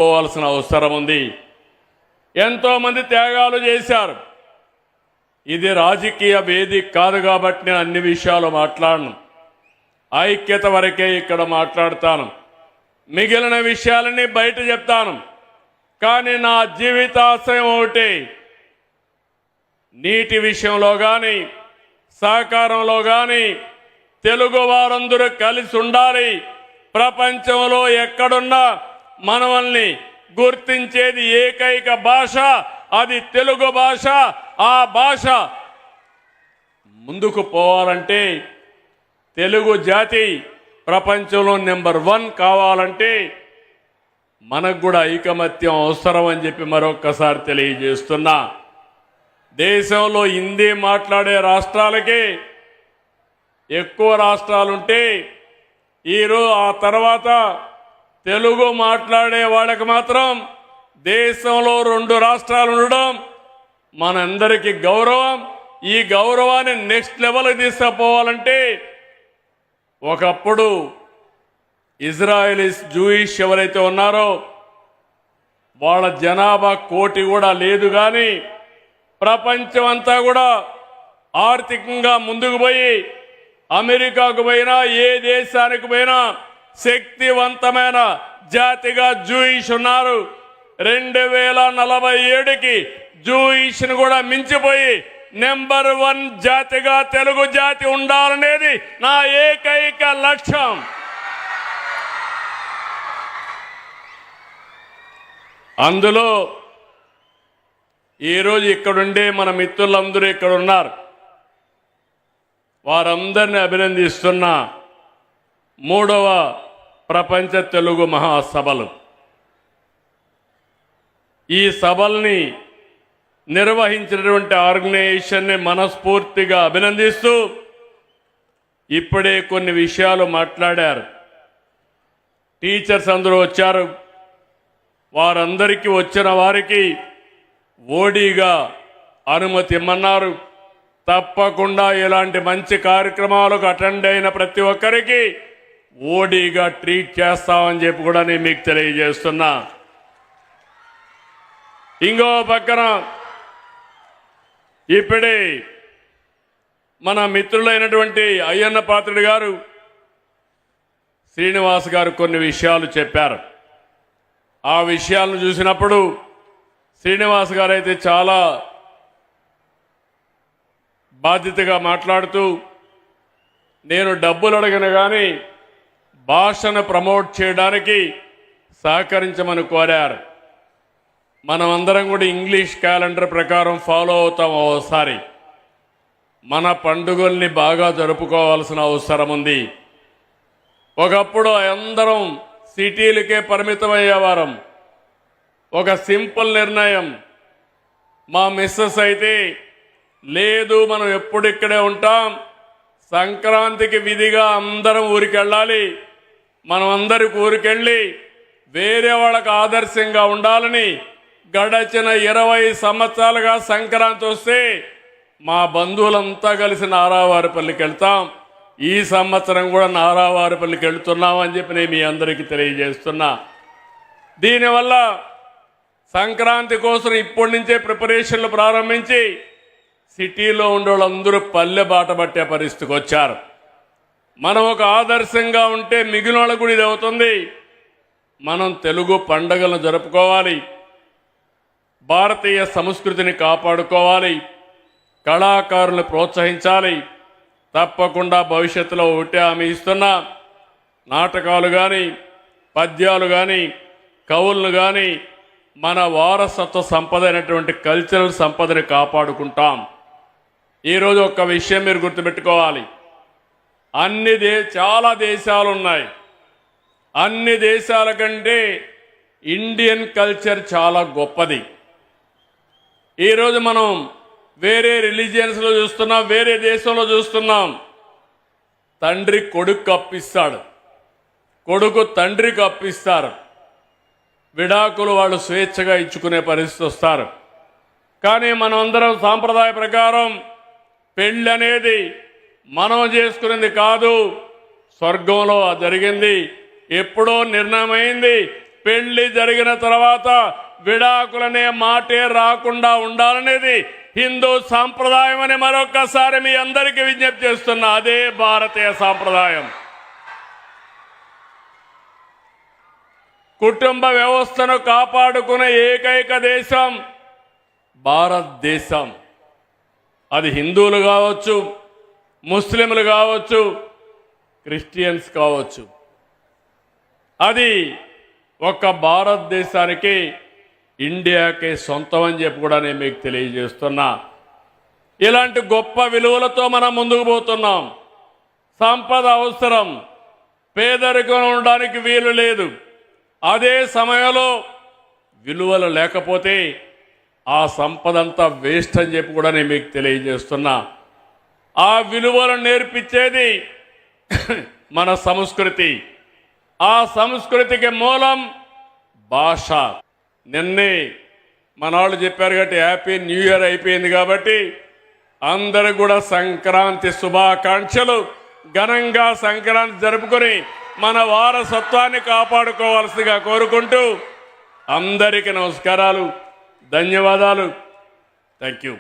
పోవాల్సిన అవసరం ఉంది. ఎంతో మంది త్యాగాలు చేశారు. ఇది రాజకీయ వేదిక కాదు కాబట్టి నేను అన్ని విషయాలు మాట్లాడను. ఐక్యత వరకే ఇక్కడ మాట్లాడతాను. మిగిలిన విషయాలన్నీ బయట చెప్తాను. కానీ నా జీవితాశయం ఒకటి, నీటి విషయంలో కానీ సహకారంలో కానీ తెలుగు వారందరూ కలిసి ఉండాలి. ప్రపంచంలో ఎక్కడున్నా మనల్ని గుర్తించేది ఏకైక భాష, అది తెలుగు భాష. ఆ భాష ముందుకు పోవాలంటే, తెలుగు జాతి ప్రపంచంలో నెంబర్ 1 కావాలంటే మనకు కూడా ఐకమత్యం అవసరం అని చెప్పి మరొక్కసారి తెలియజేస్తున్నా. దేశంలో హిందీ మాట్లాడే రాష్ట్రాలకి ఎక్కువ రాష్ట్రాలుంటే ఆ తర్వాత తెలుగు మాట్లాడే వాళ్ళకి మాత్రం దేశంలో 2 రాష్ట్రాలు ఉండడం మనందరికీ గౌరవం. ఈ గౌరవాన్ని నెక్స్ట్ లెవెల్కి తీసుకుపోవాలంటే, ఒకప్పుడు ఇజ్రాయెలీస్ జూయిష్ ఎవరైతే ఉన్నారో వాళ్ళ జనాభా 1 కోటి కూడా లేదు. కానీ ప్రపంచం అంతా కూడా ఆర్థికంగా ముందుకు పోయి అమెరికాకు పోయినా ఏ దేశానికి పోయినా శక్తివంతమైన జాతిగా జూయిష్ ఉన్నారు. 2047కి జూయిష్ను కూడా మించిపోయి నెంబర్ 1 జాతిగా తెలుగు జాతి ఉండాలనేది నా ఏకైక లక్ష్యం. అందులో ఈరోజు ఇక్కడుండే మన మిత్రులందరూ ఇక్కడ ఉన్నారు. వారందరినీ అభినందిస్తున్న 3వ ప్రపంచ తెలుగు మహాసభలు. ఈ సభల్ని నిర్వహించినటువంటి ఆర్గనైజేషన్ని మనస్ఫూర్తిగా అభినందిస్తూ ఇప్పుడే కొన్ని విషయాలు మాట్లాడారు. టీచర్స్ అందరూ వచ్చారు. వారందరికీ వచ్చిన వారికి ఓడీగా అనుమతి ఇమ్మన్నారు. తప్పకుండా ఇలాంటి మంచి కార్యక్రమాలకు అటెండ్ అయిన ప్రతి ఒక్కరికి ఓడీగా ట్రీట్ చేస్తామని చెప్పి కూడా నేను మీకు తెలియజేస్తున్నా. ఇంకో పక్కన ఇప్పుడే మన మిత్రులైనటువంటి అయ్యన్న పాత్రుడు గారు, శ్రీనివాస్ గారు కొన్ని విషయాలు చెప్పారు. ఆ విషయాలను చూసినప్పుడు శ్రీనివాస్ గారు అయితే చాలా బాధ్యతగా మాట్లాడుతూ, నేను డబ్బులు అడగను కానీ భాషను ప్రమోట్ చేయడానికి సహకరించమని కోరారు. మనమందరం కూడా ఇంగ్లీష్ క్యాలెండర్ ప్రకారం ఫాలో అవుతాం. ఓసారి మన పండుగల్ని బాగా జరుపుకోవాల్సిన అవసరం ఉంది. ఒకప్పుడు అందరం సిటీలకే పరిమితమయ్యేవారం. ఒక సింపుల్ నిర్ణయం, మా మిస్సెస్ అయితే లేదు మనం ఎప్పుడు ఇక్కడే ఉంటాం, సంక్రాంతికి విధిగా అందరం ఊరికి వెళ్ళాలి, మనం అందరికి ఊరికెళ్ళి వేరే వాళ్ళకు ఆదర్శంగా ఉండాలని గడచిన 20 సంవత్సరాలుగా సంక్రాంతి వస్తే మా బంధువులంతా కలిసి నారావారిపల్లికి వెళ్తాం. ఈ సంవత్సరం కూడా నారావారిపల్లికి వెళ్తున్నామని చెప్పి నేను మీ అందరికీ తెలియజేస్తున్నా. దీనివల్ల సంక్రాంతి కోసం ఇప్పటి నుంచే ప్రిపరేషన్లు ప్రారంభించి సిటీలో ఉండే వాళ్ళందరూ పల్లె బాట పట్టే పరిస్థితికి వచ్చారు. మనం ఒక ఆదర్శంగా ఉంటే మిగిలిన వాళ్ళకు కూడా ఇది అవుతుంది. మనం తెలుగు పండుగలను జరుపుకోవాలి, భారతీయ సంస్కృతిని కాపాడుకోవాలి, కళాకారులను ప్రోత్సహించాలి. తప్పకుండా భవిష్యత్తులో ఒకటే హామీ ఇస్తున్నా, నాటకాలు కానీ పద్యాలు కానీ కవులను కానీ మన వారసత్వ సంపద అయినటువంటి కల్చరల్ సంపదని కాపాడుకుంటాం. ఈరోజు ఒక్క విషయం మీరు గుర్తుపెట్టుకోవాలి, చాలా దేశాలు ఉన్నాయి. అన్ని దేశాల కంటే ఇండియన్ కల్చర్ చాలా గొప్పది. ఈరోజు మనం వేరే రిలీజియన్స్లో చూస్తున్నాం, వేరే దేశంలో చూస్తున్నాం. తండ్రి కొడుకు అప్పిస్తాడు, కొడుకు తండ్రికి అప్పిస్తారు, విడాకులు వాళ్ళు స్వేచ్ఛగా ఇచ్చుకునే పరిస్థితి వస్తారు. కానీ మనం అందరం సాంప్రదాయ ప్రకారం పెళ్ళి అనేది మనం చేసుకునేది కాదు, స్వర్గంలో జరిగింది, ఎప్పుడో నిర్ణయమైంది. పెళ్లి జరిగిన తర్వాత విడాకులనే మాటే రాకుండా ఉండాలనేది హిందూ సాంప్రదాయం అని మరొక్కసారి మీ అందరికీ విజ్ఞప్తి చేస్తున్నా. అదే భారతీయ సాంప్రదాయం. కుటుంబ వ్యవస్థను కాపాడుకునే ఏకైక దేశం భారతదేశం. అది హిందువులు కావచ్చు, ముస్లింలు కావచ్చు, క్రిస్టియన్స్ కావచ్చు. అది ఒక భారతదేశానికి, ఇండియాకి సొంతం అని చెప్పి కూడా నేను మీకు తెలియజేస్తున్నా. ఇలాంటి గొప్ప విలువలతో మనం ముందుకు పోతున్నాం. సంపద అవసరం, పేదరికం ఉండడానికి వీలు లేదు. అదే సమయంలో విలువలు లేకపోతే ఆ సంపదంతా వేస్ట్ అని చెప్పి కూడా నేను మీకు తెలియజేస్తున్నా. ఆ విలువలను నేర్పించేది మన సంస్కృతి. ఆ సంస్కృతికి మూలం భాష. నిన్నే మన వాళ్ళు చెప్పారు కాబట్టి హ్యాపీ న్యూ ఇయర్ అయిపోయింది కాబట్టి అందరూ కూడా సంక్రాంతి శుభాకాంక్షలు. ఘనంగా సంక్రాంతి జరుపుకొని మన వారసత్వాన్ని కాపాడుకోవాల్సిందిగా కోరుకుంటూ అందరికీ నమస్కారాలు, ధన్యవాదాలు. Thank you.